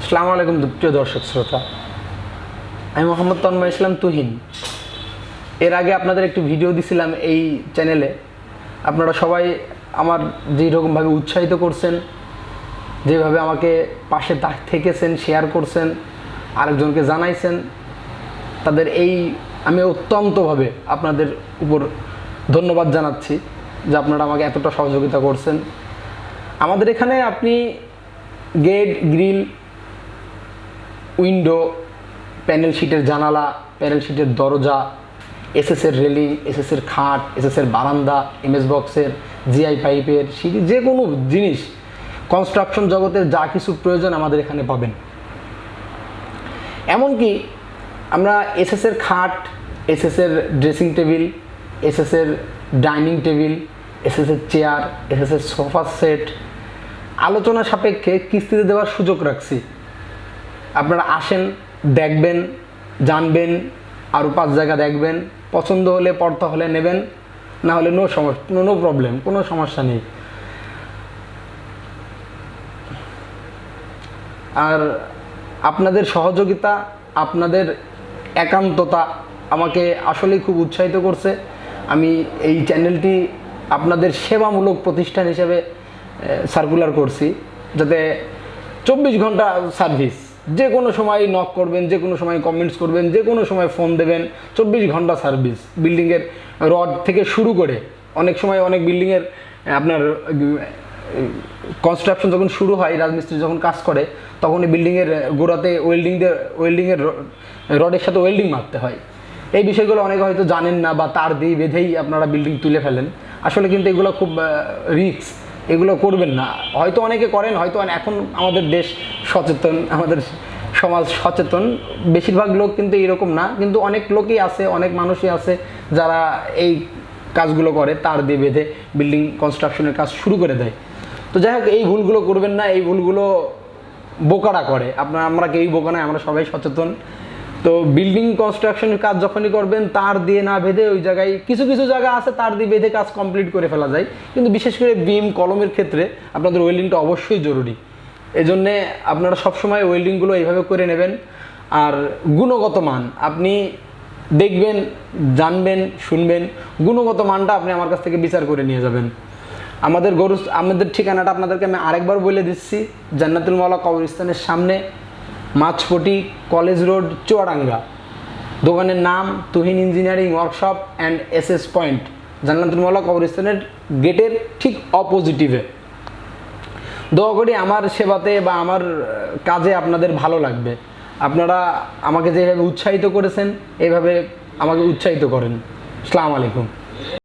আসসালামু আলাইকুম প্রিয় দর্শক শ্রোতা, আমি মোহাম্মদ তন্ময় ইসলাম তুহিন। এর আগে আপনাদের একটি ভিডিও দিছিলাম এই চ্যানেলে। আপনারা সবাই আমার যেই রকমভাবে উৎসাহিত করছেন, যেভাবে আমাকে পাশে থেকেছেন, শেয়ার করছেন, আরেকজনকে জানাইছেন, তাদের আমি অত্যন্তভাবে আপনাদের উপর ধন্যবাদ জানাচ্ছি যে আপনারা আমাকে এতটা সহযোগিতা করছেন। আমাদের এখানে আপনি গেট, গ্রিল, উইন্ডো, প্যানেল শিটের জানালা, প্যানেল শিটের দরজা, এসএসের রেলিং, এসএসের খাট, এসএসের বারান্দা, এমএস বক্সের, জিআই পাইপের সিঁড়ি, যে কোনো জিনিস কনস্ট্রাকশন জগতের যা কিছু প্রয়োজন আমাদের এখানে পাবেন। এমনকি আমরা এসএসের খাট, এসএসের ড্রেসিং টেবিল, এসএসের ডাইনিং টেবিল, এসএসের চেয়ার, এসএসের সোফা সেট আলোচনা সাপেক্ষে কিস্তিতে দেওয়ার সুযোগ রাখছি। আপনারা আসেন, দেখবেন, জানবেন, আরও 5 জায়গা দেখবেন, পছন্দ হলে পড়তা হলে নেবেন, না হলে নো প্রবলেম, কোনো সমস্যা নেই। আর আপনাদের সহযোগিতা, আপনাদের একান্ততা আমাকে আসলেই খুব উৎসাহিত করছে। আমি এই চ্যানেলটি আপনাদের সেবামূলক প্রতিষ্ঠান হিসেবে সার্কুলার করছি, যাতে 24 ঘন্টা সার্ভিস, যে কোনো সময় নক করবেন, যে কোনো সময় কমেন্টস করবেন, যে কোনো সময় ফোন দেবেন, 24 ঘন্টা সার্ভিস। বিল্ডিংয়ের রড থেকে শুরু করে অনেক সময় অনেক বিল্ডিংয়ের আপনার কনস্ট্রাকশন যখন শুরু হয়, রাজমিস্ত্রি যখন কাজ করে, তখন এই বিল্ডিংয়ের গোড়াতে ওয়েল্ডিংয়ের রডের সাথে ওয়েল্ডিং মারতে হয়। এই বিষয়গুলো অনেকে হয়তো জানেন না, বা তার দিয়ে বেঁধেই আপনারা বিল্ডিং তুলে ফেলেন। আসলে কিন্তু এগুলো খুব রিস্ক, এগুলো করবেন না। হয়তো অনেকে করেন, হয়তো এখন আমাদের দেশ সচেতন, আমাদের সমাজ সচেতন, বেশিরভাগ লোক কিন্তু এরকম না, কিন্তু অনেক লোকই আছে, অনেক মানুষই আছে যারা এই কাজগুলো করে, তার দিয়ে বেঁধে বিল্ডিং কনস্ট্রাকশনের কাজ শুরু করে দেয়। তো যাই হোক, এই ভুলগুলো করবেন না, এই ভুলগুলো বোকারা করে। আমরা কেউই বোকা নয়, আমরা সবাই সচেতন। তো বিল্ডিং কনস্ট্রাকশনের কাজ যখনই করবেন, তার দিয়ে না বেঁধে, ওই জায়গায় কিছু কিছু জায়গা আছে তার দিয়ে বেঁধে কাজ কমপ্লিট করে ফেলা যায়, কিন্তু বিশেষ করে বিম কলমের ক্ষেত্রে আপনাদের ওয়েল্ডিংটা অবশ্যই জরুরি। এজন্যে আপনারা সবসময় ওয়েল্ডিংগুলো এইভাবে করে নেবেন। আর গুণগত মান আপনি দেখবেন, জানবেন, শুনবেন, গুণগত মানটা আপনি আমার কাছ থেকে বিচার করে নিয়ে যাবেন। আমাদের ঠিকানাটা আপনাদেরকে আমি আরেকবার বলে দিচ্ছি, জান্নাতুল মাওলা কবরস্থানের সামনে, মাছপটি কলেজ রোড, চুয়াডাঙ্গা। দোকানের নাম Tuhin engineering workshop and SS point, Jannatul Mawla কবরস্থানের গেটের ঠিক অপোজিটিভে। দোয়া করি আমার সেবাতে বা আমার কাজে আপনাদের ভালো লাগবে। আপনারা আমাকে যেভাবে উৎসাহিত করেছেন, এইভাবে আমাকে উৎসাহিত করেন। আসসালামু আলাইকুম।